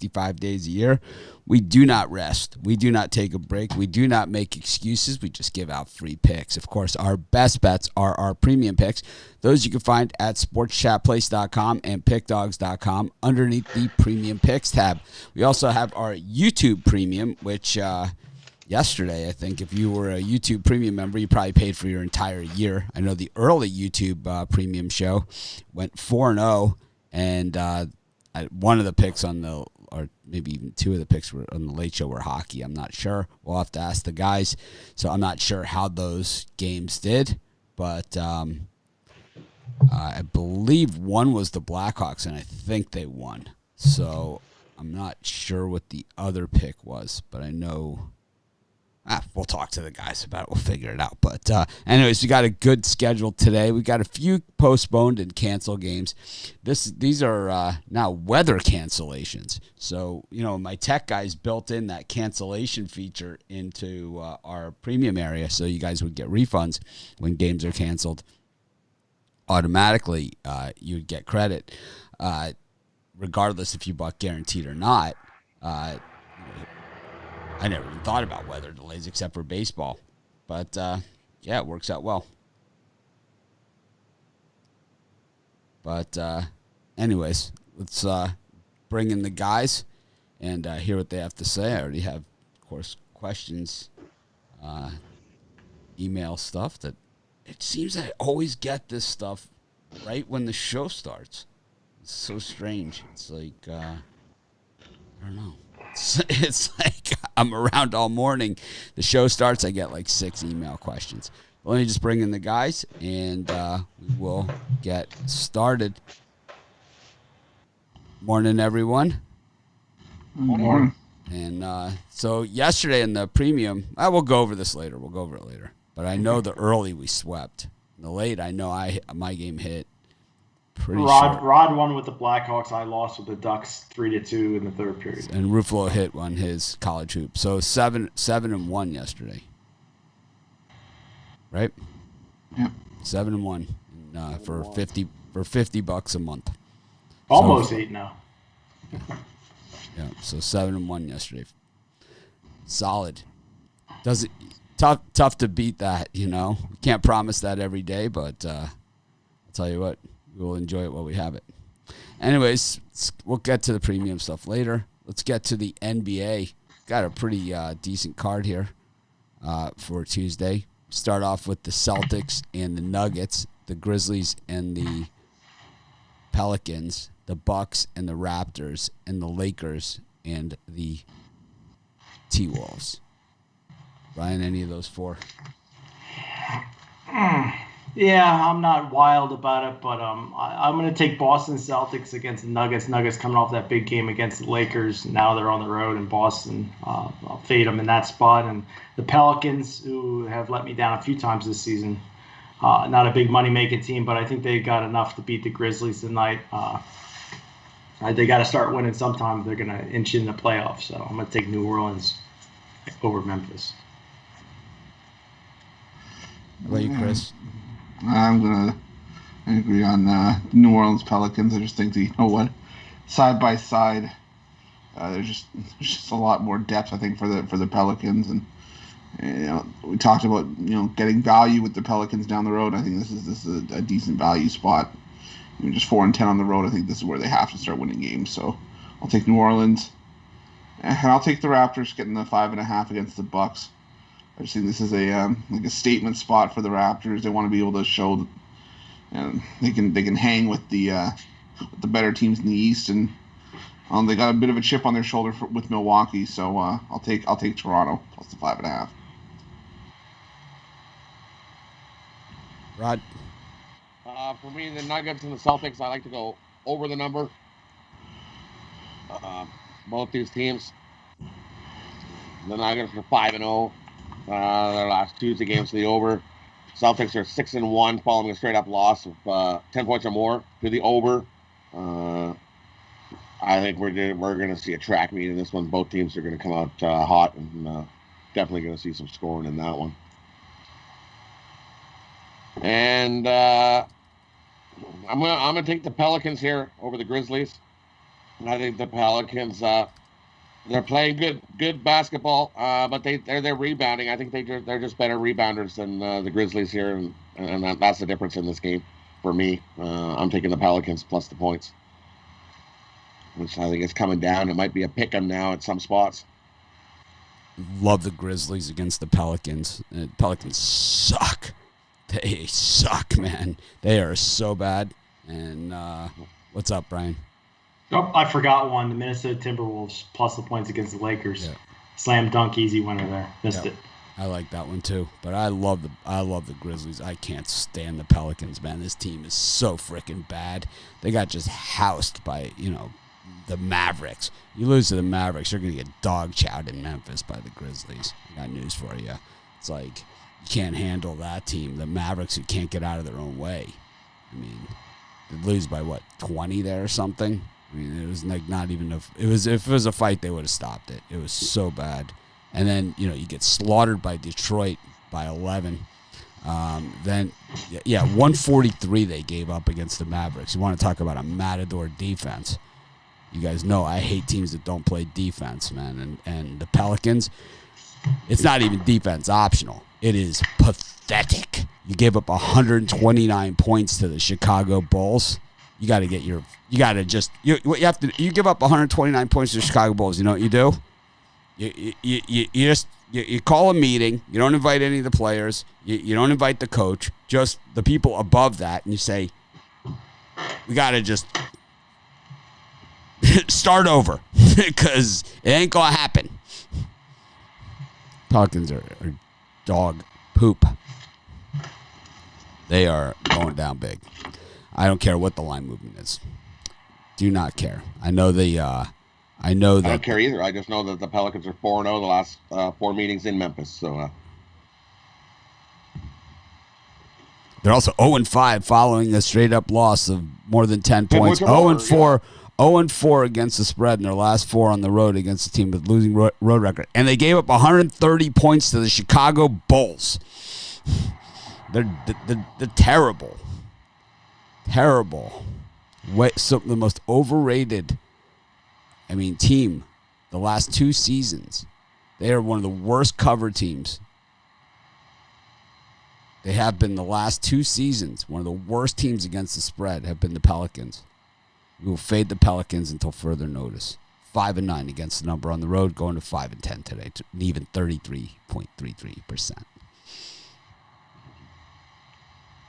365 days a year. We do not rest. We do not take a break. We do not make excuses. We just give out free picks. Of course, our best bets are our premium picks. Those you can find at sportschatplace.com and pickdogs.com underneath the premium picks tab. We also have our YouTube premium, which yesterday, I think, if you were a YouTube premium member, you probably paid for your entire year. I know the early YouTube premium show went 4-0, and one of the picks on the, or maybe even two of the picks were on the late show were hockey. I'm not sure. We'll have to ask the guys. So I'm not sure how those games did, but I believe one was the Blackhawks, and I think they won. So I'm not sure what the other pick was, but I know. We'll talk to the guys about it. We'll figure it out. But anyways, we got a good schedule today. We got a few postponed and canceled games. These are now weather cancellations. So, my tech guys built in that cancellation feature into our premium area, so you guys would get refunds when games are canceled. Automatically, you would get credit, regardless if you bought guaranteed or not. I never even thought about weather delays except for baseball. But, it works out well. But, anyways, let's bring in the guys and hear what they have to say. I already have, of course, questions, email stuff that it seems I always get this stuff right when the show starts. It's so strange. It's like, I don't know. It's like I'm around all morning. The show starts, I get like 6 email questions. Let me just bring in the guys, and we will get started. Morning, everyone. Morning. And so yesterday in the premium, we'll go over this later. We'll go over it later. But I know the early we swept. The late, I know my game hit pretty short. Rod won with the Blackhawks. I lost with the Ducks 3-2 in the third period. And Ruffalo hit on his college hoop. So 7-1 yesterday. Right? Yeah. 7-1 for $50 a month. Almost 8 now. Yeah, so 7-1 yesterday. Solid. Does it tough to beat that, We can't promise that every day, but I'll tell you what, we'll enjoy it while we have it. Anyways, we'll get to the premium stuff later. Let's get to the NBA. Got a pretty decent card here for Tuesday. Start off with the Celtics and the Nuggets, the Grizzlies and the Pelicans, the Bucks and the Raptors, and the Lakers and the T-Wolves. Ryan, any of those 4? Yeah, I'm not wild about it, but I'm going to take Boston Celtics against the Nuggets. Nuggets coming off that big game against the Lakers. Now they're on the road in Boston. I'll fade them in that spot. And the Pelicans, who have let me down a few times this season, not a big money-making team, but I think they got enough to beat the Grizzlies tonight. They got to start winning sometime if they're going to inch in the playoffs. So I'm going to take New Orleans over Memphis. What about you, Chris? I'm going to agree on New Orleans Pelicans. I just think that, side by side, there's just a lot more depth, I think, for the Pelicans. And, we talked about, getting value with the Pelicans down the road. I think this is a decent value spot. Just 4-10 on the road. I think this is where they have to start winning games. So I'll take New Orleans. And I'll take the Raptors getting the 5.5 against the Bucks. I just think this is a statement spot for the Raptors. They want to be able to show that they can hang with the better teams in the East, and they got a bit of a chip on their shoulder with Milwaukee. So I'll take Toronto plus the 5.5. Rod. For me, the Nuggets and the Celtics, I like to go over the number. Both these teams, the Nuggets are 5-0. Their last Tuesday games to the over. Celtics are 6-1, following a straight-up loss of 10 points or more to the over. I think we're going to see a track meet in this one. Both teams are going to come out hot, and definitely going to see some scoring in that one. And I'm gonna take the Pelicans here over the Grizzlies. I think the Pelicans, they're playing good basketball, but they're rebounding. I think they're just better rebounders than the Grizzlies here, and that's the difference in this game for me. I'm taking the Pelicans plus the points, which I think is coming down. It might be a pick 'em now at some spots. Love the Grizzlies against the Pelicans. Pelicans suck. They suck, man. They are so bad. And what's up, Brian? Oh, I forgot one. The Minnesota Timberwolves plus the points against the Lakers. Yeah. Slam dunk, easy winner there. Missed it. I like that one too. But I love the Grizzlies. I can't stand the Pelicans, man. This team is so freaking bad. They got just housed by, the Mavericks. You lose to the Mavericks, you're going to get dog-chowed in Memphis by the Grizzlies. I got news for you. It's like you can't handle that team. The Mavericks who can't get out of their own way. I mean, they lose by, 20 there or something? I mean, it was like not even if it was a fight, they would have stopped it. It was so bad. And then, you get slaughtered by Detroit by 11. Then 143 they gave up against the Mavericks. You want to talk about a matador defense. You guys know I hate teams that don't play defense, man. And the Pelicans, it's not even defense optional. It is pathetic. You gave up 129 points to the Chicago Bulls. You got to you give up 129 points to the Chicago Bulls. You know what you do? You call a meeting. You don't invite any of the players. You don't invite the coach. Just the people above that, and you say, we got to just start over because it ain't gonna happen. Pelicans are dog poop. They are going down big. I don't care what the line movement is. Do not care. I know that. I don't care either. I just know that the Pelicans are 4-0 the last 4 meetings in Memphis. So they're also 0-5 following a straight-up loss of more than 10 points. 0-4. 0-4 against the spread in their last 4 on the road against a team with losing road record. And they gave up 130 points to the Chicago Bulls. They're terrible. Terrible. The most overrated, team the last 2 seasons. They are one of the worst cover teams. They have been the last 2 seasons. One of the worst teams against the spread have been the Pelicans. We will fade the Pelicans until further notice. 5-9 against the number on the road, going to 5-10 today, to an even 33.33%.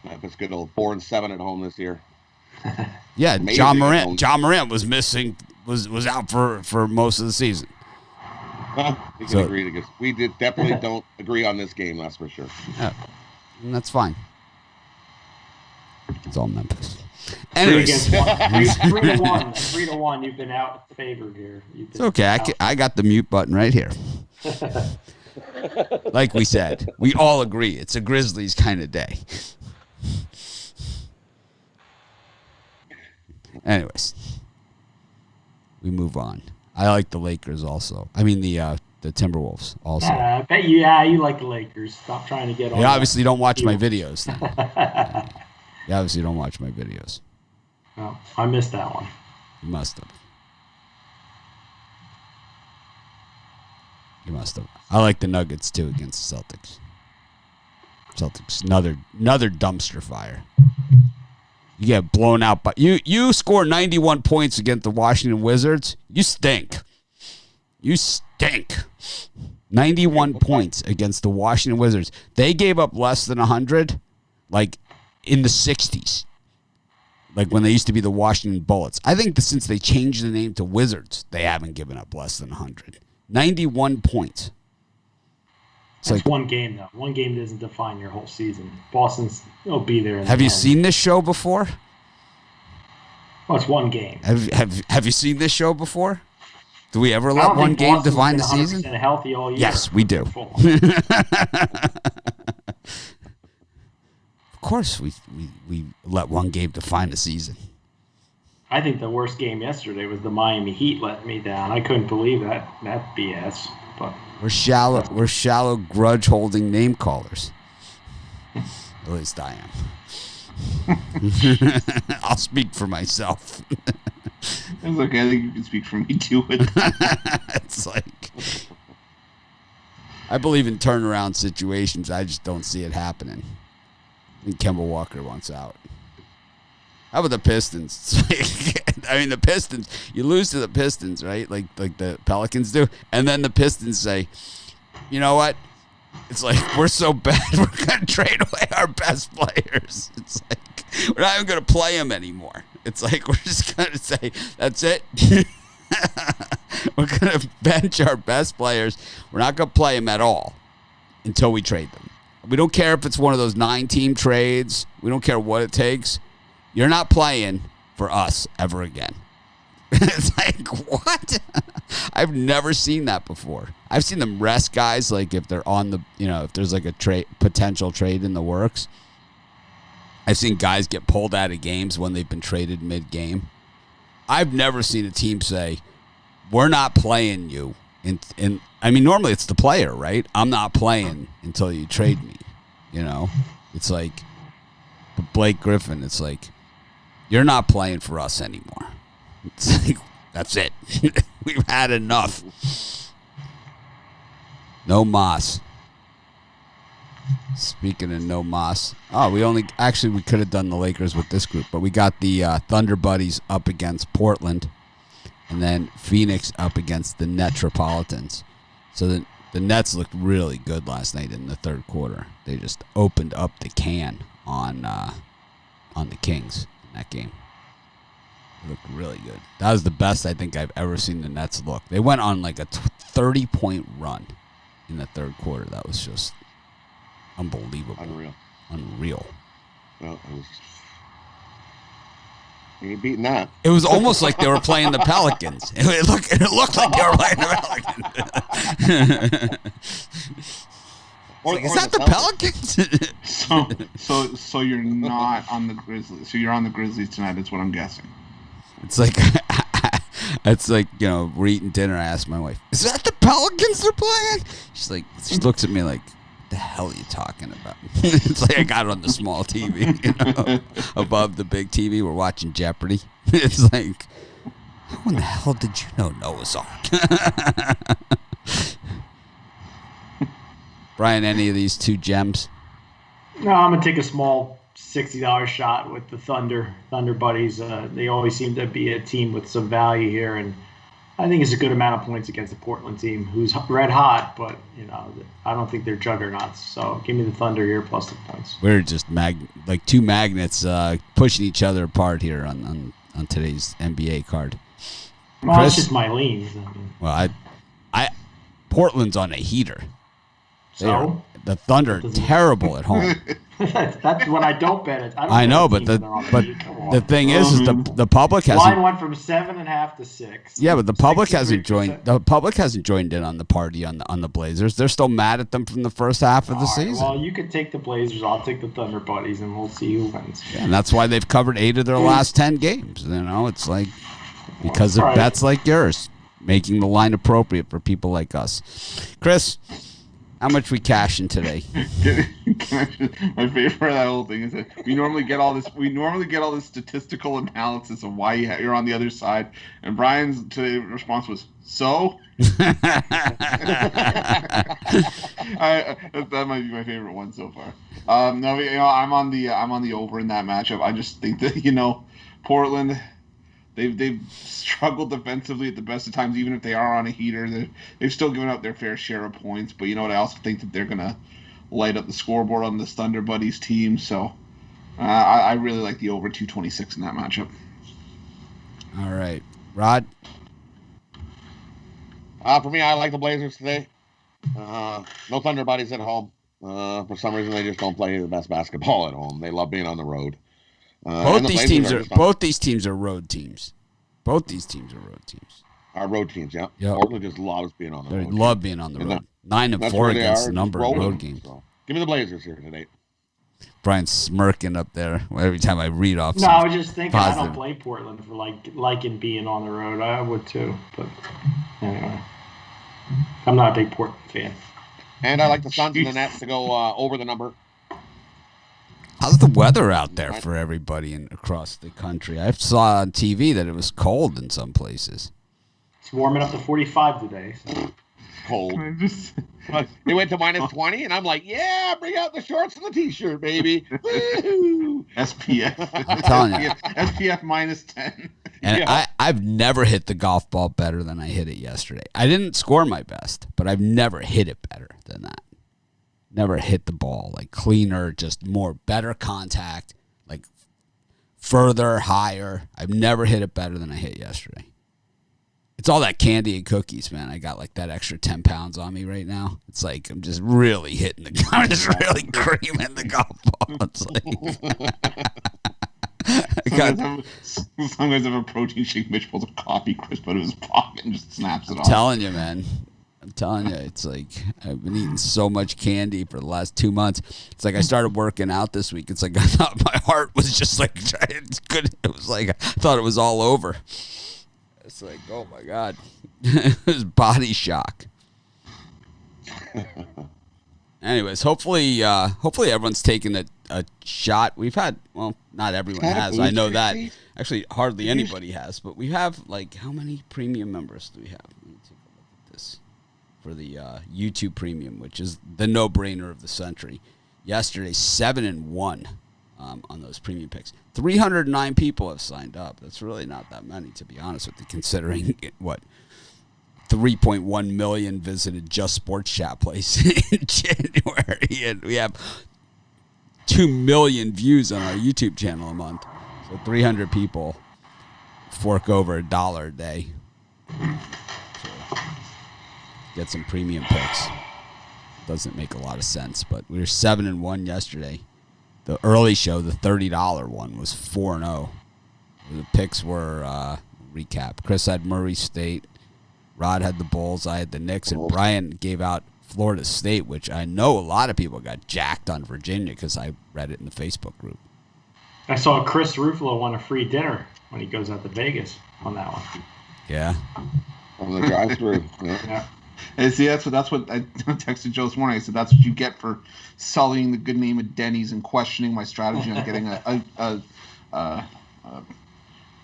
Memphis good old 4-7 at home this year. Yeah, John Morant was missing, was out for most of the season. We can agree to this. We definitely don't agree on this game, that's for sure. Yeah, and that's fine. It's all Memphis. Anyways. 3-1. 3-1. You've been out favored here. It's okay. I got the mute button right here. Like we said, we all agree it's a Grizzlies kind of day. Anyways, we move on. I like the Lakers also. The Timberwolves also. I bet you like the Lakers. Stop trying to get on. You obviously don't watch my videos then. You obviously don't watch my videos. Oh, I missed that one. You must have. I like the Nuggets too against the Celtics. Celtics, another dumpster fire. You get blown out, but you score 91 points against the Washington Wizards. You stink. 91 points against the Washington Wizards. They gave up less than 100, like in the 60s. Like when they used to be the Washington Bullets. I think that since they changed the name to Wizards, they haven't given up less than 100. 91 points. It's one game, though. One game doesn't define your whole season. Boston's will be there. Have you seen this show before? Well, it's one game. Have you seen this show before? Do we ever let one game define the season? Healthy all year. Yes, we do. Of course, we let one game define the season. I think the worst game yesterday was the Miami Heat letting me down. I couldn't believe that BS. But we're shallow grudge holding name callers. At least I am. I'll speak for myself. It's okay. I think you can speak for me too. It's like I believe in turnaround situations. I just don't see it happening. I think Kemba Walker wants out. How about the Pistons? I mean, the Pistons. You lose to the Pistons, right? Like the Pelicans do, and then the Pistons say, "You know what? It's like we're so bad. We're gonna trade away our best players. It's like we're not even gonna play them anymore. It's like we're just gonna say that's it." We're going to bench our best players. We're not going to play them at all until we trade them. We don't care if it's one of those 9-team trades. We don't care what it takes. You're not playing for us ever again. It's like, what? I've never seen that before. I've seen them rest guys, like if they're on the, if there's like a potential trade in the works. I've seen guys get pulled out of games when they've been traded mid-game. I've never seen a team say, we're not playing you. I mean, normally it's the player, right? I'm not playing until you trade me. It's like Blake Griffin. It's like, you're not playing for us anymore. It's like, that's it. We've had enough. No Moss. Speaking of no Moss. Oh, we could have done the Lakers with this group, but we got the Thunder Buddies up against Portland, and then Phoenix up against the Metropolitans. So the Nets looked really good last night in the third quarter. They just opened up the can on the Kings in that game. They looked really good. That was the best I think I've ever seen the Nets look. They went on like a 30-point run in the third quarter. That was just unbelievable. Unreal. Well, you ain't beating that. It was almost like they were playing the Pelicans. It looked like they were playing the Pelicans. Is that the Pelicans? So you're not on the Grizzlies. So you're on the Grizzlies tonight. That's what I'm guessing. It's like we're eating dinner. I asked my wife, "Is that the Pelicans they're playing?" She looks at me like, the hell are you talking about? It's like I got it on the small TV, above the big TV. We're watching Jeopardy. It's like, how in the hell did you know Noah's Ark? Brian, any of these two gems? No, I'm gonna take a small $60 shot with the Thunder Buddies. They always seem to be a team with some value here, and I think it's a good amount of points against the Portland team, who's red hot, but I don't think they're juggernauts. So give me the Thunder here plus the points. We're just like two magnets pushing each other apart here on today's NBA card. Well, that's just my leans. Well, Portland's on a heater. So the Thunder terrible at home. That's when I don't bet it. I know, but the thing is the public hasn't. Line went from 7.5 to 6. Yeah, but the public hasn't joined. The public hasn't joined in on the party on the Blazers. They're still mad at them from the first half of the season. Well, you could take the Blazers. I'll take the Thunder Buddies, and we'll see who wins. Yeah, and that's why they've covered 8 of their last 10 games. It's like because of bets like yours, making the line appropriate for people like us. Chris, how much we cashing today? My favorite of that whole thing is that we normally get all this statistical analysis of why you're on the other side, and Brian's today response was so. That might be my favorite one so far. No, I'm on the over in that matchup. I just think that Portland. They've struggled defensively at the best of times, even if they are on a heater. They've still given up their fair share of points. But I also think that they're going to light up the scoreboard on this Thunder Buddies team. So I really like the over 226 in that matchup. All right. Rod? For me, I like the Blazers today. No Thunder Buddies at home. For some reason, they just don't play the best basketball at home. They love being on the road. Both these teams are road teams. Our road teams, yeah. Yep. Portland just loves being on the road. They love being on the road. 9-4 against the number of road games. So. Give me the Blazers here today. Brian's smirking up there every time I read off. No, I was just thinking positive. I don't blame Portland for liking being on the road. I would too, but anyway, I'm not a big Portland fan. And I like the Suns and the Nets to go over the number. How's the weather out there for everybody across the country? I saw on TV that it was cold in some places. It's warming up to 45 today. So. Cold. It went to minus 20, and I'm like, yeah, bring out the shorts and the t-shirt, baby. Woo! SPF. I'm telling you. SPF minus 10. And Yeah. I've never hit the golf ball better than I hit it yesterday. I didn't score my best, but I've never hit it better than that. Never hit the ball like cleaner, just more better contact, like further, higher. I've never hit it better than I hit yesterday. It's all that candy and cookies, man. I got like that extra 10 pounds on me right now. It's like I'm just really hitting the I'm just really creaming the golf ball. It's like Some guys have a protein shake. Mitch pulls a coffee crisp out of his pocket and just snaps it off. Telling you, man. I'm telling you, it's like I've been eating so much candy for the last 2 months. It's like I started working out this week. It's like I thought my heart was just like it's good. It was like I thought it was all over. It's like, oh my God, it was body shock. Anyways, hopefully everyone's taking a shot. We've had, well, not everyone has. I know that. Actually, hardly anybody has. But we have like how many premium members do we have? Let me take a look at this. For the YouTube Premium, which is the no-brainer of the century. Yesterday, 7-1 on those premium picks. 309 people have signed up. That's really not that many, to be honest with you, considering what 3.1 million visited just Sports Chat Place in January, and we have 2 million views on our YouTube channel a month. So 300 people fork over $1 a day. Get some premium picks. Doesn't make a lot of sense, but we were 7-1 yesterday. The early show, the $30 one, was 4-0. The picks were recap. Chris had Murray State, Rod had the Bulls, I had the Knicks, and Brian gave out Florida State, which I know a lot of people got jacked on Virginia because I read it in the Facebook group. I saw Chris Ruffalo won a free dinner when he goes out to Vegas on that one. Yeah. On the drive-through. Yeah. And see, that's what I texted Joe this morning. I said that's what you get for sullying the good name of Denny's and questioning my strategy on getting a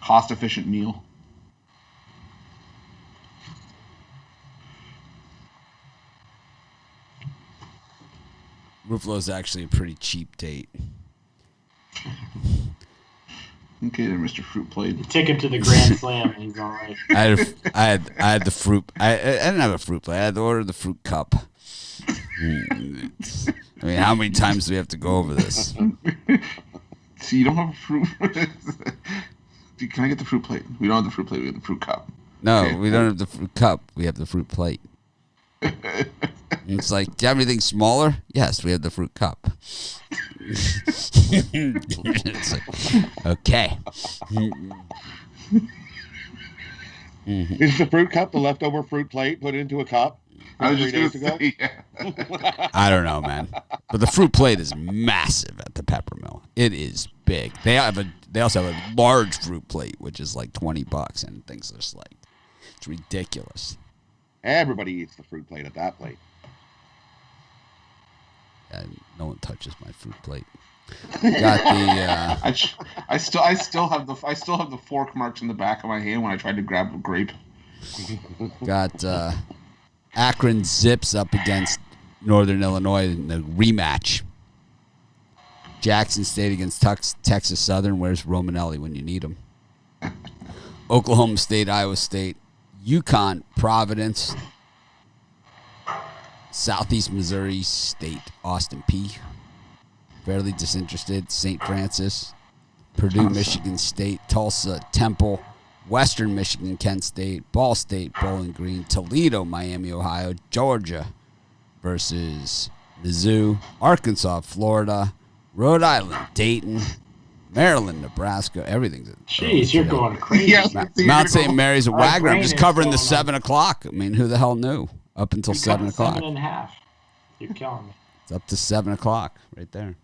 cost-efficient meal. Ruffalo's actually a pretty cheap date. Okay, there, Mr. Fruit Plate. You take him to the Grand Slam, and he's all right. I had the fruit. I didn't have a fruit plate. I had to order the fruit cup. I mean, how many times do we have to go over this? So you don't have a fruit. Can I get the fruit plate? We don't have the fruit plate. We have the fruit cup. No, Okay. we don't have the fruit cup. We have the fruit plate. And it's like, do you have anything smaller? Yes, we have the fruit cup. It's like, okay. Is the fruit cup the leftover fruit plate put into a cup? I was 3 just days going to ago? say, yeah. I don't know, man. But the fruit plate is massive at the Pepper Mill. It is big. They also have a large fruit plate, which is like $20, and things are just like, it's ridiculous. Everybody eats the fruit plate at that plate. No one touches my fruit plate. Got the I still have the fork marks in the back of my hand when I tried to grab a grape. got Akron Zips up against Northern Illinois in the rematch. Jackson State against Texas Southern. Where's Romanelli when you need him? Oklahoma State, Iowa State, UConn, Providence, Southeast Missouri State, Austin P. Fairly disinterested, St. Francis, Purdue, Michigan State, Tulsa, Temple, Western Michigan, Kent State, Ball State, Bowling Green, Toledo, Miami, Ohio, Georgia versus Mizzou, Arkansas, Florida, Rhode Island, Dayton, Maryland, Nebraska. Everything's. Jeez, you're going crazy. Yes, Mount St. Mary's at Our Wagner. I'm brain just is covering the going 7 o'clock. I mean, who the hell knew? Up until 7 o'clock. 7.5. You're killing me. It's up to 7 o'clock right there.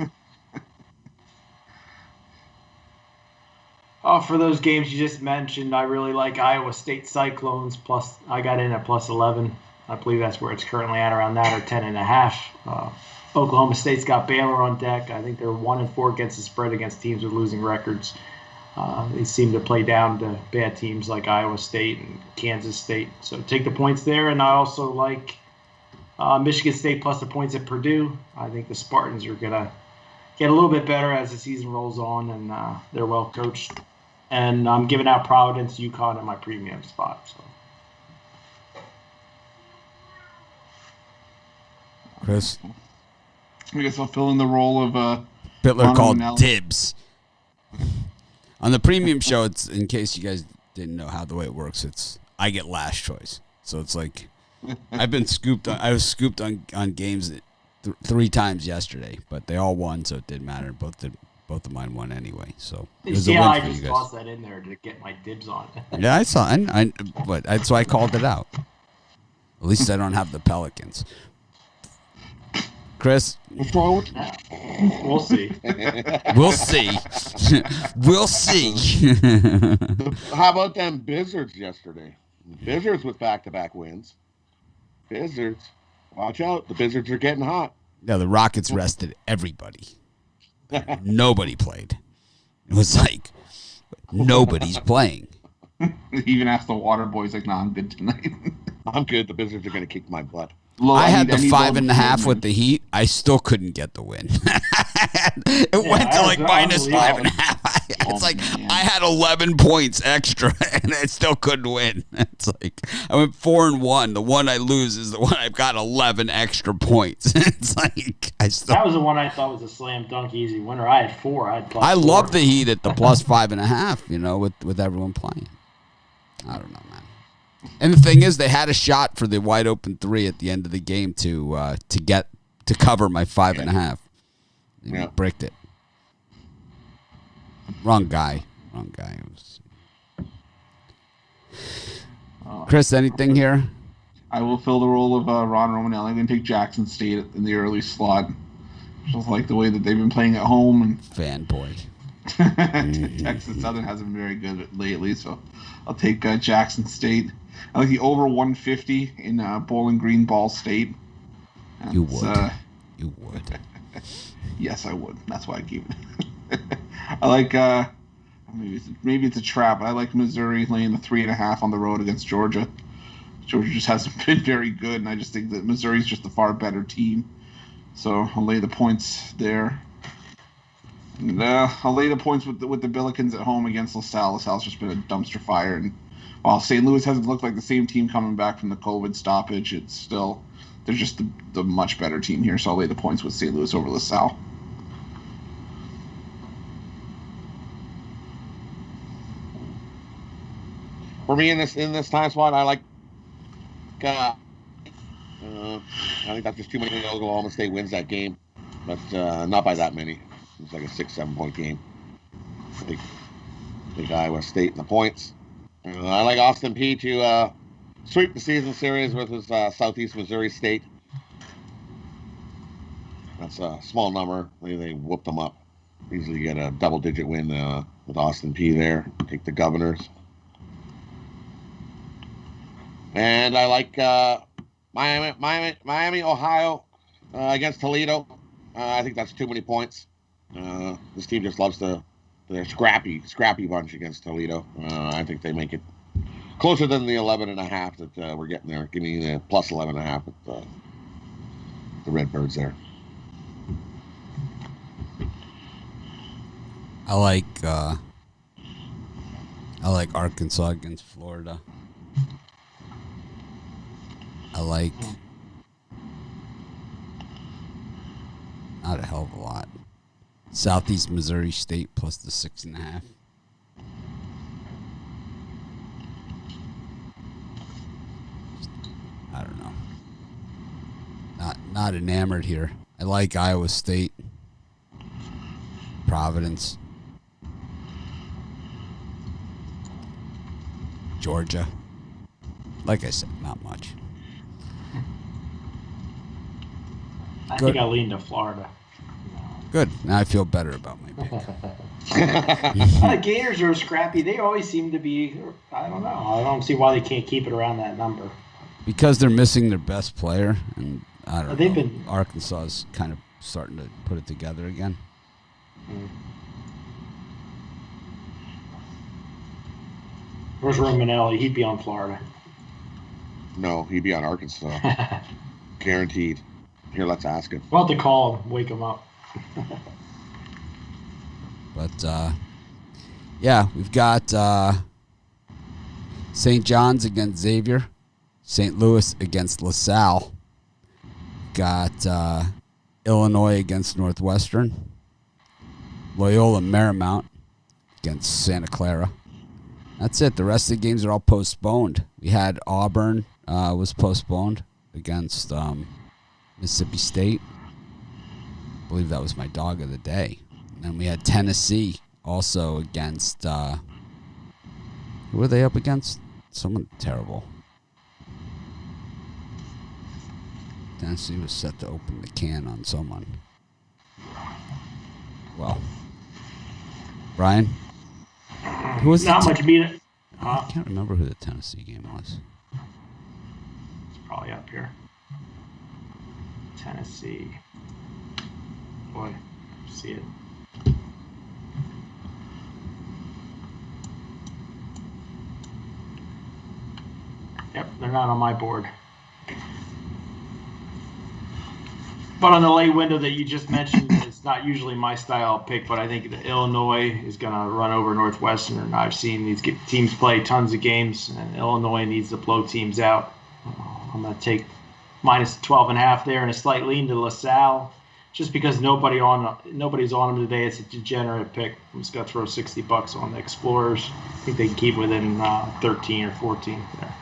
Oh, for those games you just mentioned, I really like Iowa State Cyclones. Plus, I got in at plus 11. I believe that's where it's currently at, around that, or 10.5. Oklahoma State's got Baylor on deck. I think they're 1-4 against the spread against teams with losing records. They seem to play down to bad teams like Iowa State and Kansas State. So take the points there. And I also like Michigan State plus the points at Purdue. I think the Spartans are going to get a little bit better as the season rolls on, and they're well coached. And I'm giving out Providence, UConn in my premium spot. So. Chris? I guess I'll fill in the role of Bitler Ron called O'Malley. dibs. On the premium show, it's, in case you guys didn't know how the way it works, it's I get last choice. So it's like I've been scooped. I was scooped on games 3 times yesterday, but they all won, so it didn't matter. Both of mine won anyway. So it was a win I for you just guys. tossed that in there to get my dibs on it. Yeah, I saw. But so I called it out. At least I don't have the Pelicans. Chris, What's wrong with We'll see. we'll see. We'll see. How about them Blizzards yesterday? Blizzards with back-to-back wins. Blizzards. Watch out. The Blizzards are getting hot. Yeah, the Rockets rested everybody. Nobody played. It was like nobody's playing. He even asked the Water Boys, like, "Nah, I'm good tonight." I'm good. The Blizzards are going to kick my butt. I had the need 5.5 with the Heat. I still couldn't get the win. It went to like minus 5.5. It's like man. I had 11 points extra and I still couldn't win. It's like I went 4-1. The one I lose is the one I've got 11 extra points. It's like That was the one I thought was a slam dunk easy winner. I had 4. I had plus I 4. love the Heat at the plus 5.5. You know, with everyone playing. I don't know, man. And the thing is, they had a shot for the wide open 3 at the end of the game to cover my 5.5. Yeah. Bricked it. Wrong guy. It was... Chris, anything here? I will fill the role of Ron Romanelli. I'm going to take Jackson State in the early slot. Just like the way that they've been playing at home. And Fanboy. Texas Southern hasn't been very good lately, so I'll take Jackson State. I like the over 150 in Bowling Green Ball State. You would. You would. Yes, I would. That's why I gave it. I like, maybe it's a trap, but I like Missouri laying the 3.5 on the road against Georgia. Georgia just hasn't been very good, and I just think that Missouri's just a far better team. So I'll lay the points there. And I'll lay the points with the Billikens at home against LaSalle. LaSalle's just been a dumpster fire, and while St. Louis hasn't looked like the same team coming back from the COVID stoppage, it's still they're just the much better team here. So I'll lay the points with St. Louis over LaSalle. For me in this time slot, I like. I think that's just too many. Oklahoma State wins that game, but not by that many. It's like a 6-7 point game. I think Iowa State in the points. I like Austin Peay to sweep the season series with his Southeast Missouri State. That's a small number. They whooped them up. Easily get a double-digit win with Austin Peay there. Take the Governors. And I like Miami, Ohio against Toledo. I think that's too many points. This team just loves they're scrappy bunch against Toledo. I think they make it closer than the 11.5 that we're getting there. Give me the plus 11.5 with the Redbirds there. I like Arkansas against Florida. I like not a hell of a lot. Southeast Missouri State plus the 6.5. I don't know. Not enamored here. I like Iowa State, Providence, Georgia. Like I said, not much. I think I lean to Florida. Good. Now I feel better about my pick. The Gators are scrappy. They always seem to be. I don't know. I don't see why they can't keep it around that number. because they're missing their best player, and I don't They've know. been- Arkansas is kind of starting to put it together again. Where's Romanelli? He'd be on Florida. No, he'd be on Arkansas. Guaranteed. Here, let's ask him. We'll have to call him, wake him up. But, yeah, we've got St. John's against Xavier, St. Louis against LaSalle, got Illinois against Northwestern, Loyola Marymount against Santa Clara. That's it. The rest of the games are all postponed. We had Auburn was postponed against Mississippi State. I believe that was my dog of the day. And then we had Tennessee also against, who were they up against? Someone terrible. Tennessee was set to open the can on someone. Well, Brian? Who was Not much meat. I can't remember who the Tennessee game was. It's probably up here. Tennessee. Boy, see it. Yep, they're not on my board. But on the late window that you just mentioned, it's not usually my style pick, but I think that Illinois is going to run over Northwestern. I've seen these teams play tons of games, and Illinois needs to blow teams out. I'm going to take minus 12.5 there and a slight lean to LaSalle, just because nobody's on them today. It's a degenerate pick. I'm just going to throw $60 on the Explorers. I think they can keep within 13 or 14 there.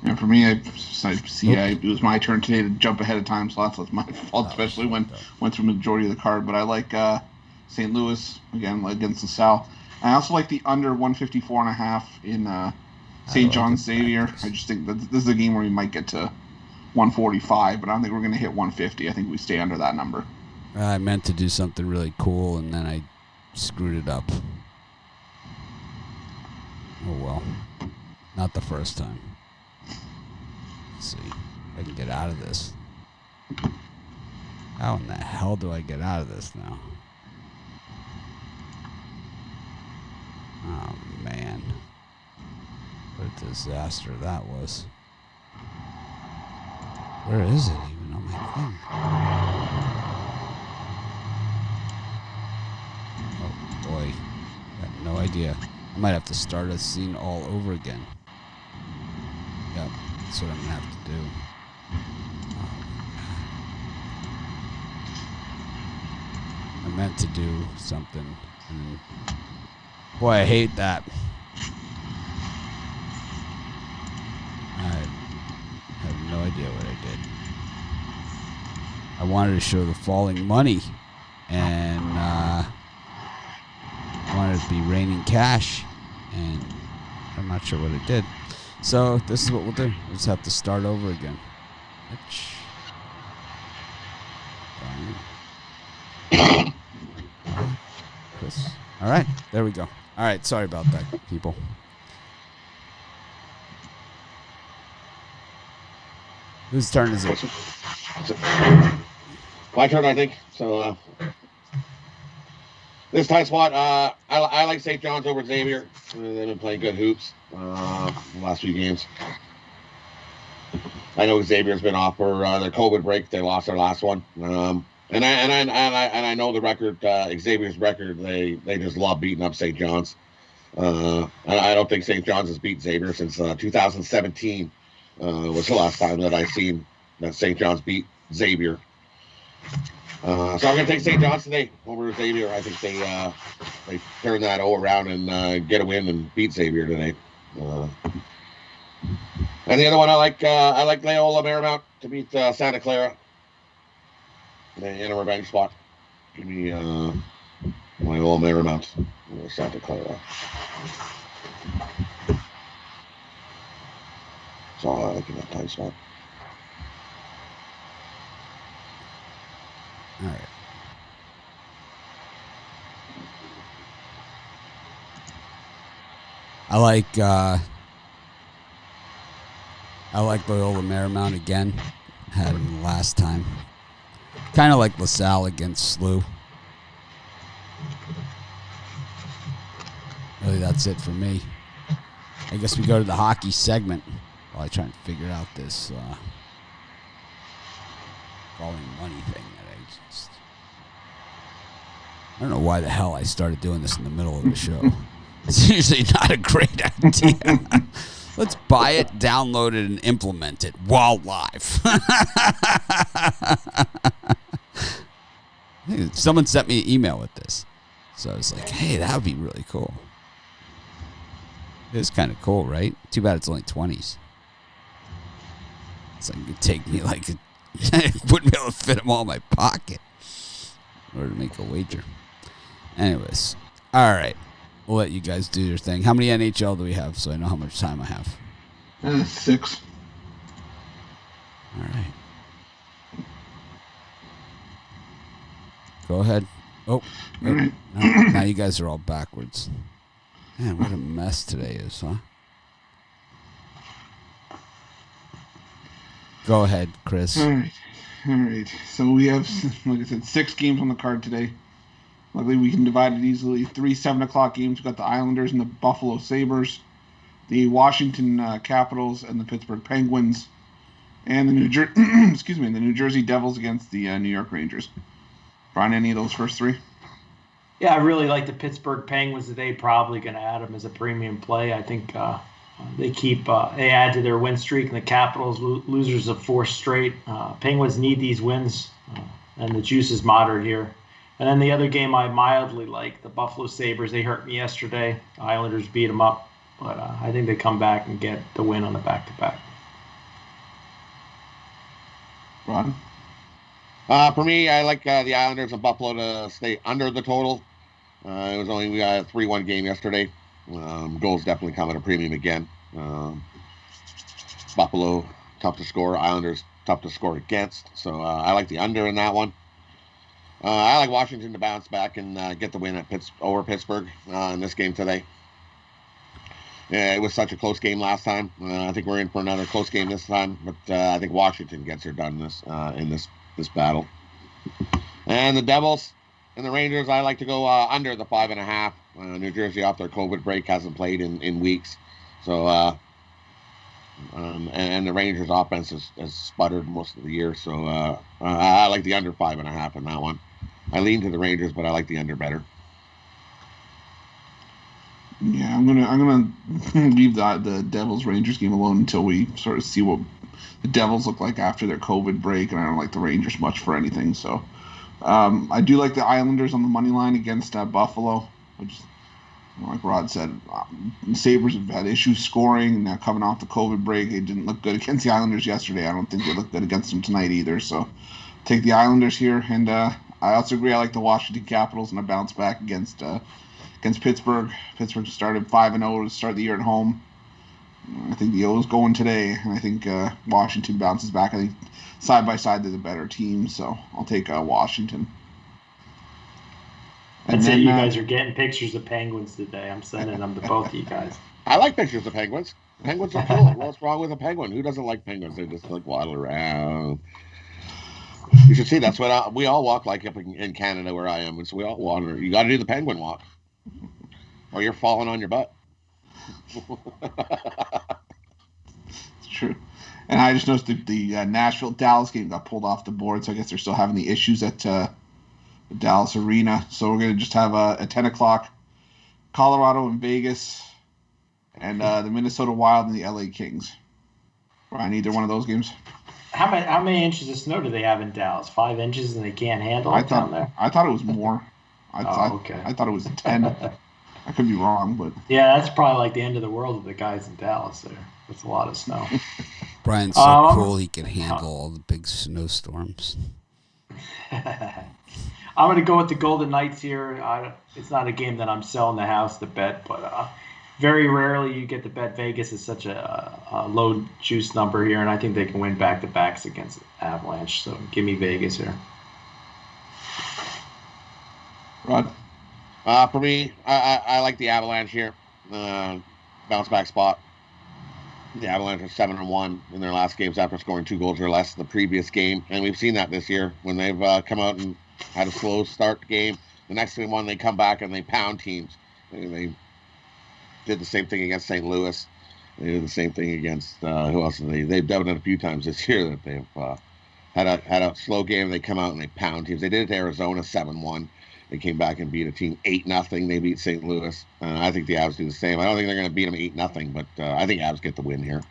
And for me, it was my turn today to jump ahead of time slots. That's my fault, especially when went through the majority of the card. But I like St. Louis again against LaSalle. I also like the under 154.5 in St. John's Xavier. I just think that this is a game where we might get to 145, but I don't think we're going to hit 150. I think we stay under that number. I meant to do something really cool, and then I screwed it up. Oh, well. Not the first time. Let's see if I can get out of this. How in the hell do I get out of this now? Oh, man. What a disaster that was. Where is it even on my thing? Oh, boy. I have no idea. I might have to start a scene all over again. Yep, that's what I'm going to have to do. I meant to do something. And boy, I hate that. I have no idea what I did. I wanted to show the falling money, and I wanted it to be raining cash, and I'm not sure what it did. So this is what we'll do. We'll just have to start over again. Chris. All right, there we go. All right, sorry about that, people. Whose turn is it? My turn, I think. So this tight spot, I like St. John's over Xavier. They've been playing good hoops the last few games. I know Xavier's been off for their COVID break. They lost their last one. And I know the record, Xavier's record. They just love beating up St. John's. I don't think St. John's has beat Xavier since 2017. Was the last time that I seen that St. John's beat Xavier. So I'm going to take St. John's today over Xavier. I think they turn that all around and get a win and beat Xavier today. And the other one I like Loyola Marymount to beat Santa Clara in a revenge spot. Give me Loyola Marymount over Santa Clara. That's all I like in that tight spot. All right. I like Loyola Marymount again. Had him last time. Kind of like LaSalle against SLU. Really, that's it for me. I guess we go to the hockey segment while I try and figure out this falling money thing that I don't know why the hell I started doing this in the middle of the show. It's usually not a great idea. Let's buy it, download it, and implement it while live. Someone sent me an email with this. So I was like, hey, that would be really cool. It is kind of cool, right? Too bad it's only 20s. It's like it would take me I wouldn't be able to fit them all in my pocket in order to make a wager. Anyways, all right. We'll let you guys do your thing. How many NHL do we have so I know how much time I have? 6. All right. Go ahead. Oh, Right. no, now you guys are all backwards. Man, what a mess today is, huh? Go ahead, Chris. All right. So we have, like I said, 6 games on the card today. Luckily, we can divide it easily. 3 7 o'clock games. We've got the Islanders and the Buffalo Sabres, the Washington Capitals and the Pittsburgh Penguins, and the New Jersey Devils against the New York Rangers. Brian, any of those first 3? Yeah, I really like the Pittsburgh Penguins today. Probably going to add them as a premium play. I think they add to their win streak, and the Capitals losers of 4 straight. Penguins need these wins, and the juice is moderate here. And then the other game I mildly like, the Buffalo Sabres. They hurt me yesterday. The Islanders beat them up, but I think they come back and get the win on the back-to-back. Ron? For me, I like the Islanders and Buffalo to stay under the total. It was only we got a 3-1 game yesterday. Goals definitely come at a premium again. Buffalo, tough to score. Islanders, tough to score against. So I like the under in that one. I like Washington to bounce back and get the win over Pittsburgh in this game today. Yeah, it was such a close game last time. I think we're in for another close game this time, but I think Washington gets her done in this battle. And the Devils and the Rangers, I like to go under the 5.5. New Jersey off their COVID break hasn't played in weeks, so and the Rangers offense has sputtered most of the year, so I like the under 5.5 in that one. I lean to the Rangers, but I like the under better. Yeah, I'm gonna leave the Devils Rangers game alone until we sort of see what the Devils look like after their COVID break, and I don't like the Rangers much for anything. So I do like the Islanders on the money line against Buffalo, which, like Rod said, the Sabres have had issues scoring, and now coming off the COVID break, they didn't look good against the Islanders yesterday. I don't think they look good against them tonight either. So take the Islanders here, and I also agree I like the Washington Capitals and a bounce back against Pittsburgh. Pittsburgh started 5-0 to start the year at home. I think the O's going today, and I think Washington bounces back. I think side by side they're the better team, so I'll take Washington. That's it. You guys are getting pictures of penguins today. I'm sending them to both of you guys. I like pictures of penguins. Penguins are cool. What's wrong with a penguin? Who doesn't like penguins? They just like waddle around. You should see that's what we all walk like up in Canada where I am. So we all wander. You got to do the penguin walk, or you're falling on your butt. It's true. And I just noticed the Nashville-Dallas game got pulled off the board, so I guess they're still having the issues at the Dallas Arena. So we're going to just have a 10 o'clock Colorado and Vegas, and the Minnesota Wild and the LA Kings. Brian, either one of those games? How many inches of snow do they have in Dallas? 5 inches, and they can't handle it down there? I thought it was more. Okay. I thought it was 10. I could be wrong, but yeah, that's probably like the end of the world of the guys in Dallas there. That's a lot of snow. Brian's so cool he can handle all the big snowstorms. I'm going to go with the Golden Knights here. It's not a game that I'm selling the house to bet, but very rarely you get to bet Vegas is such a low juice number here, and I think they can win back-to-backs against Avalanche. So give me Vegas here. Rod? For me, I like the Avalanche here. bounce back spot. The Avalanche are 7-1 in their last games after scoring 2 goals or less the previous game, and we've seen that this year when they've come out and had a slow start game. The next one, they come back and they pound teams. They did the same thing against St. Louis. They did the same thing against who else? They've done it a few times this year that they've had a slow game. They come out and they pound teams. They did it to Arizona 7-1. They came back and beat a team 8-0. They beat St. Louis. I think the Avs do the same. I don't think they're going to beat them 8-0, but I think Avs get the win here.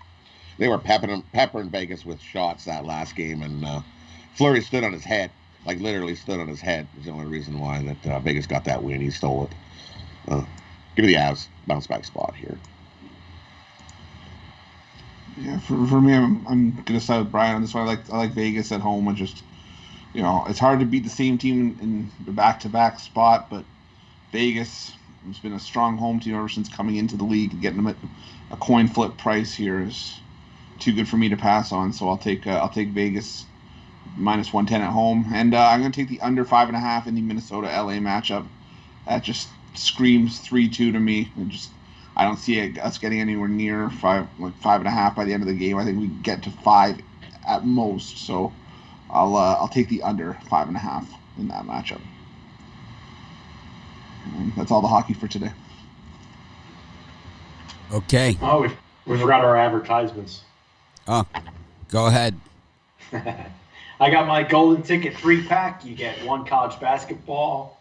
They were peppering Vegas with shots that last game, and Fleury stood on his head, like literally stood on his head. Is the only reason why that Vegas got that win. He stole it. Give me the Avs bounce back spot here. Yeah, for me, I'm gonna side with Brian on this one. I like Vegas at home. I just, it's hard to beat the same team in the back-to-back spot, but Vegas has been a strong home team ever since coming into the league, and getting them at a coin flip price here is too good for me to pass on. So I'll take Vegas minus 110 at home, and I'm gonna take the under 5.5 in the Minnesota LA matchup. That just screams 3-2 to me. I don't see us getting anywhere near 5.5 by the end of the game. I think we get to 5 at most. So I'll take the under 5.5 in that matchup. And that's all the hockey for today. Okay. Oh, we forgot our advertisements. Oh, go ahead. I got my golden ticket 3-pack. You get 1 college basketball.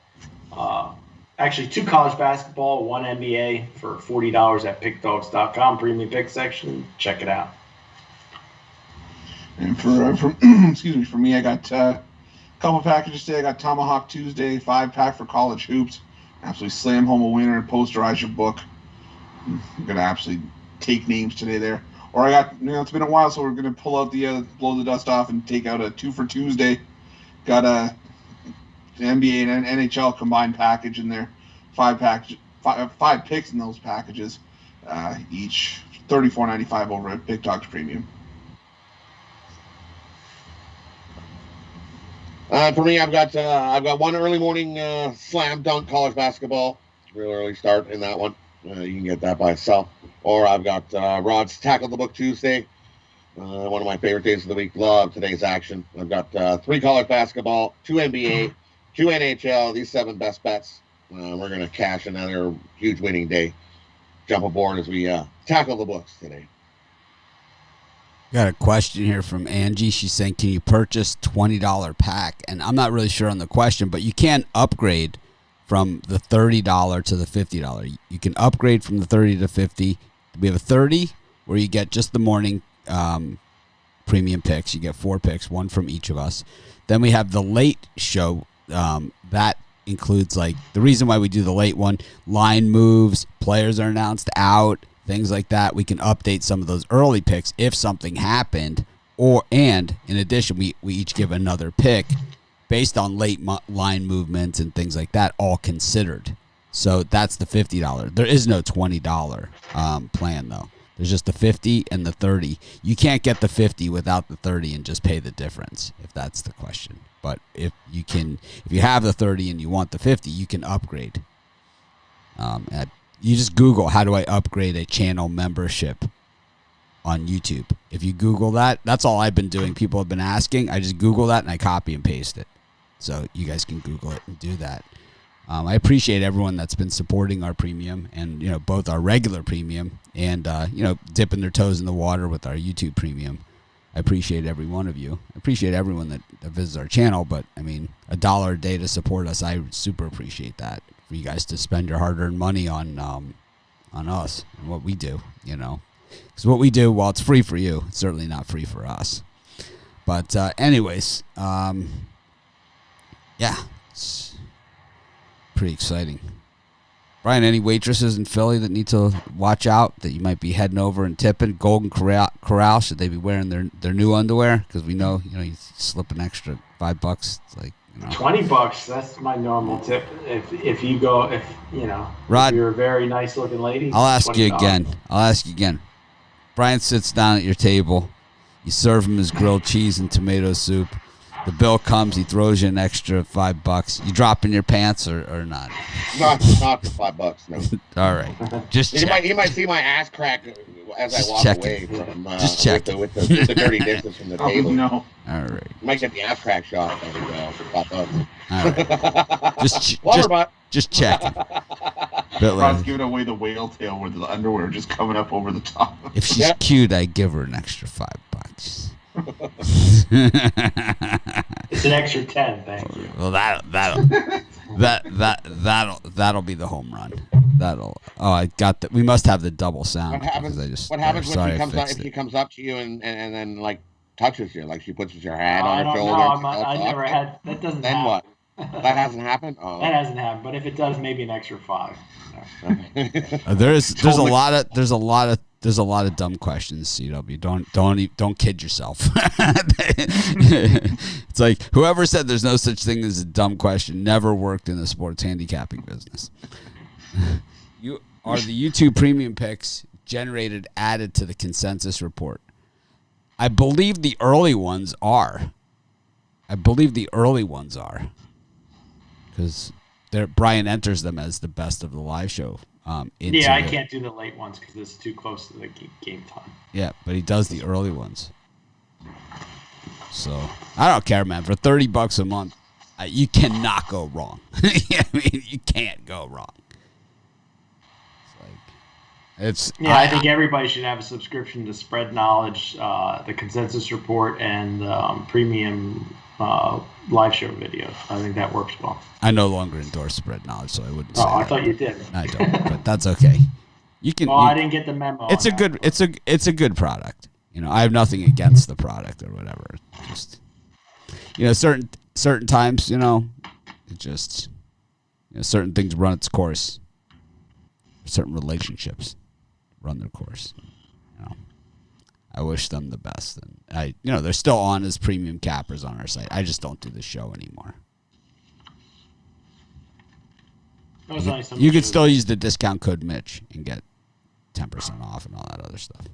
Actually, 2 college basketball, 1 NBA for $40 at pickdogs.com, premium pick section. Check it out. And for for me, I got a couple packages today. I got Tomahawk Tuesday 5-pack for college hoops. Absolutely slam home a winner and posterize your book. I'm gonna absolutely take names today there. Or I got, it's been a while, so we're gonna pull out blow the dust off and take out a 2 for Tuesday. Got a NBA and NHL combined package in there, 5 picks in those packages, each $34.95 over at Pick Dogs Premium. For me, I've got 1 early morning slam dunk college basketball, real early start in that one. You can get that by itself, or I've got Rod's Tackle the Book Tuesday. One of my favorite days of the week. Love today's action. I've got 3 college basketball, 2 NBA. 2 NHL, these 7 best bets. We're going to cash another huge winning day. Jump aboard as we tackle the books today. Got a question here from Angie. She's saying, can you purchase $20 pack? And I'm not really sure on the question, but you can upgrade from the $30 to the $50. You can upgrade from the 30 to 50. We have a 30 where you get just the morning premium picks. You get 4 picks, 1 from each of us. Then we have the late show. That includes, like, the reason why we do the late one, line moves, players are announced out, things like that. We can update some of those early picks if something happened, and in addition, we each give another pick based on late line movements and things like that, all considered. So that's the $50. There is no $20 plan, though. There's just the 50 and the 30. You can't get the 50 without the 30 and just pay the difference, if that's the question. But if you have the 30 and you want the 50, you can upgrade. You just Google, how do I upgrade a channel membership on YouTube? If you Google that, that's all I've been doing. People have been asking. I just Google that and I copy and paste it. So you guys can Google it and do that. I appreciate everyone that's been supporting our premium and, both our regular premium and, dipping their toes in the water with our YouTube premium. I appreciate every one of you. I appreciate everyone that visits our channel, but, $1 a day to support us, I super appreciate that. For you guys to spend your hard-earned money on us and what we do, Because what we do, while it's free for you, it's certainly not free for us. But anyways, it's pretty exciting. Brian, any waitresses in Philly that need to watch out that you might be heading over and tipping? Golden Corral, should they be wearing their new underwear? Because we know, you slip an extra $5. It's like, $20. That's my normal tip. If you go, Rod, if you're a very nice looking lady. I'll ask you again. Brian sits down at your table. You serve him his grilled cheese and tomato soup. The bill comes, he throws you an extra $5. You drop in your pants or not? Not for $5, no. All right. Just check. He might see my ass crack as Just I walk checking. away from Just checking. with the dirty dishes from the Oh, table. no. All right. You might get the ass crack shot for $5. All right. Just checking. Rod's giving away the whale tail where the underwear just coming up over the top. If she's cute, I give her an extra $5. It's an extra 10, thank you. Well, that'll be the home run. I got that. We must have the double sound. What happens when she comes up to you and then like touches you, like she puts her hand on her shoulder? I never had. That doesn't. Then happen. what? That hasn't happened. Oh. That hasn't happened. But if it does, maybe an extra 5. There's a lot of dumb questions, CW. Don't kid yourself. It's like whoever said there's no such thing as a dumb question never worked in the sports handicapping business. Are the YouTube premium picks added to the consensus report? I believe the early ones are. Because Brian enters them as the best of the live show. I can't do the late ones because it's too close to the game time. Yeah, but he does the early ones. So I don't care, man. For $30 a month, you cannot go wrong. You can't go wrong. I think everybody should have a subscription to Spread Knowledge, the consensus report, and premium live show videos. I think that works well. I no longer endorse Spread Knowledge, so I wouldn't say I that. thought you did. I don't, but that's okay. You can. I didn't get the memo. It's a good product. I have nothing against the product or whatever. Just certain times, it just certain things run its course. Certain relationships run their course. I wish them the best, and they're still on as premium cappers on our site. I just don't do the show anymore. You could still use the discount code Mitch and get 10% off and all that other stuff.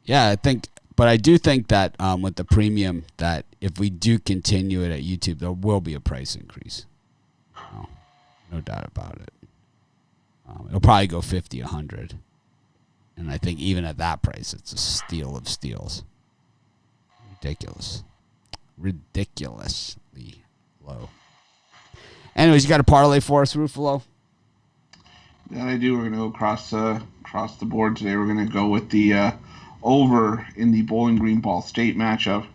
Yeah, I do think that with the premium, that if we do continue it at YouTube, there will be a price increase. No doubt about it. It'll probably go 50, 100. And I think even at that price, it's a steal of steals. Ridiculously low. Anyways, you got a parlay for us, Ruffalo? That I do. We're going to go across the board today. We're going to go with the over in the Bowling Green Ball State matchup.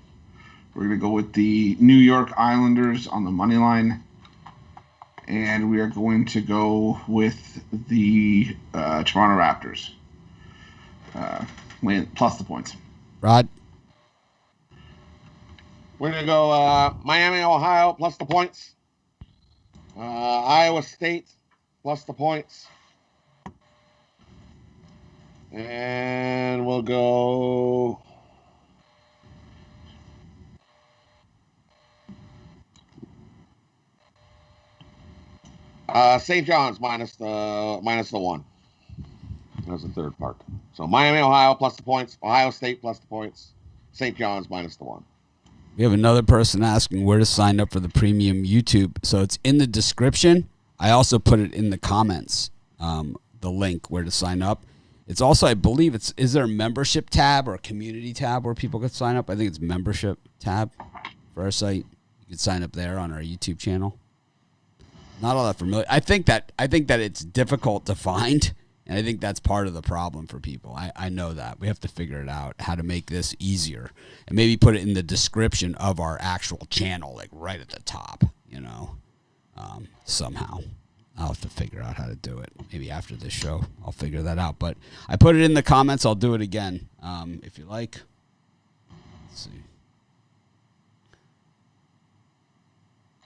We're going to go with the New York Islanders on the money line. And we are going to go with the Toronto Raptors. Plus the points. Rod? We're going to go Miami, Ohio, plus the points. Iowa State, plus the points. And we'll go... St. John's minus the 1. That's the third part. So Miami, Ohio, plus the points. Ohio State, plus the points. St. John's minus the 1. We have another person asking where to sign up for the premium YouTube. So it's in the description. I also put it in the comments, the link where to sign up. It's also, I believe, is there a membership tab or a community tab where people can sign up? I think it's membership tab for our site. You can sign up there on our YouTube channel. Not all that familiar. I think that it's difficult to find, and I think that's part of the problem for people. I know that. We have to figure it out, how to make this easier, and maybe put it in the description of our actual channel, like right at the top, somehow. I'll have to figure out how to do it. Maybe after this show, I'll figure that out. But I put it in the comments. I'll do it again if you like. Let's see.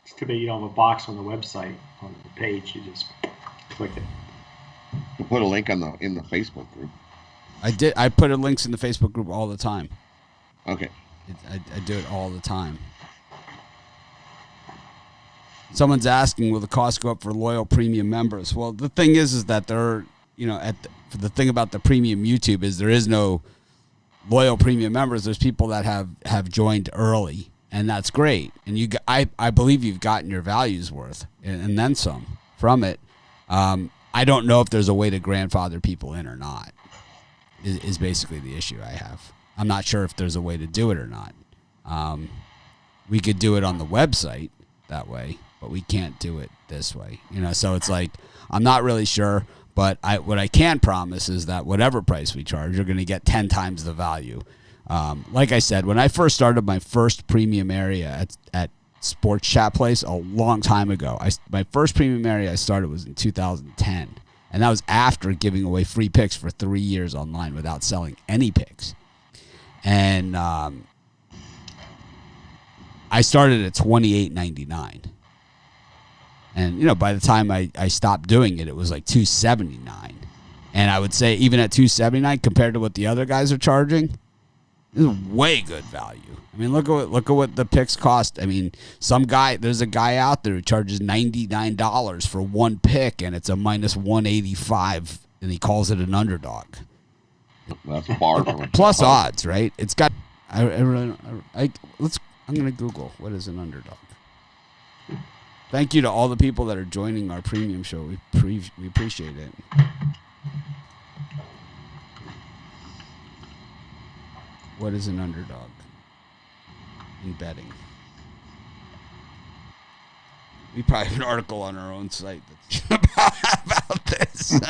It's too bad you don't have a box on the website, on the page. You just click it. We'll put a link in the Facebook group. I put links in the Facebook group all the time. Okay. I do it all the time. Someone's asking, will the cost go up for loyal premium members? Well, the thing is that there, the thing about the premium YouTube is there is no loyal premium members, there's people that have joined early, and that's great. And I believe you've gotten your value's worth and then some from it. I don't know if there's a way to grandfather people in or not. Is basically the issue I have. I'm not sure if there's a way to do it or not. We could do it on the website that way, but we can't do it this way. So it's like I'm not really sure. But what I can promise is that whatever price we charge, you're going to get 10 times the value. Like I said, when I first started my first premium area at Sports Chat Place a long time ago, my first premium area I started was in 2010. And that was after giving away free picks for 3 years online without selling any picks. And I started at $28.99. And, by the time I stopped doing it, it was like $279. And I would say even at $279 compared to what the other guys are charging, this is way good value. I mean, look at what the picks cost. I mean, there's a guy out there who charges $99 for one pick, and it's a minus 185, and he calls it an underdog. That's far from it. Plus odds, right? It's got. I'm gonna Google what is an underdog. Thank you to all the people that are joining our premium show. We appreciate it. What is an underdog in betting? We probably have an article on our own site that's about this.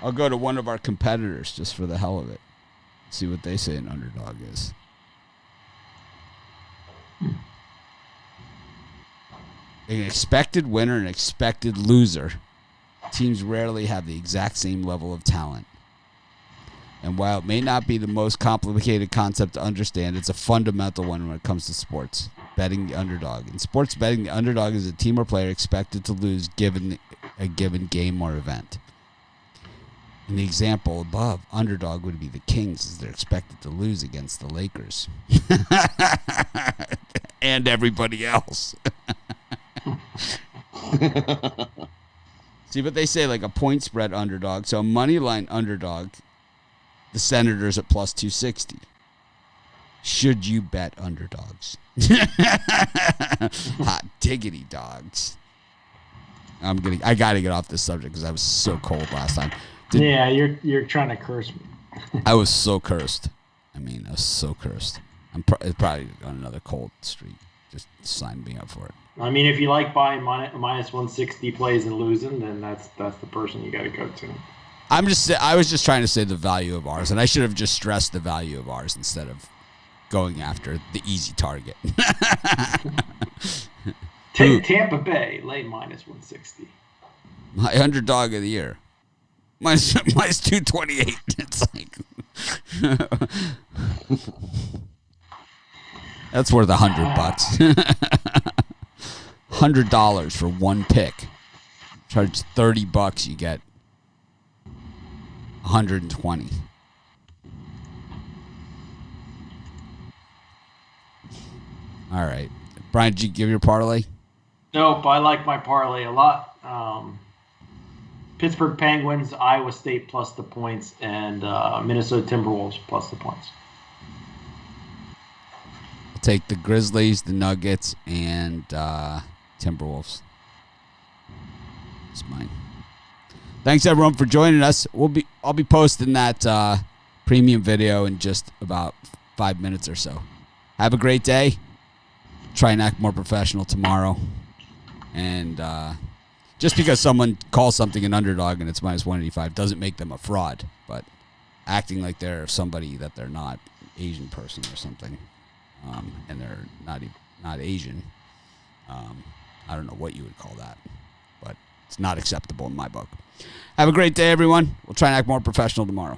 I'll go to one of our competitors just for the hell of it. See what they say an underdog is. An expected winner and expected loser. Teams rarely have the exact same level of talent. And while it may not be the most complicated concept to understand, it's a fundamental one when it comes to sports. Betting the underdog. In sports betting, the underdog is a team or player expected to lose given a given game or event. In the example above, underdog would be the Kings as they're expected to lose against the Lakers. And everybody else. See, but they say like a point spread underdog. So a money line underdog, the Senators at plus 260. Should you bet underdogs? Hot diggity dogs. I gotta get off this subject because I was so cold last time. Yeah, you're trying to curse me. I was so cursed. I was so cursed. It's probably on another cold streak. Just sign me up for it. If you like buying minus 160 plays and losing, then that's the person you got to go to. I was just trying to say the value of ours, and I should have just stressed the value of ours instead of going after the easy target. Take Tampa Bay, lay minus 160. My underdog of the year. Minus 228. It's like that's worth $100. $100 for one pick. Charge $30, you get 120. All right, Brian, did you give your parlay? Nope, I like my parlay a lot. Pittsburgh Penguins, Iowa State plus the points, and Minnesota Timberwolves plus the points. I'll take the Grizzlies, the Nuggets, and Timberwolves. It's mine. Thanks everyone for joining us. I'll be posting that premium video in just about 5 minutes or so. Have a great day. Try and act more professional tomorrow. And just because someone calls something an underdog and it's minus 185 doesn't make them a fraud. But acting like they're somebody that they're not, Asian person or something, and they're not Asian, I don't know what you would call that. But it's not acceptable in my book. Have a great day, everyone. We'll try and act more professional tomorrow.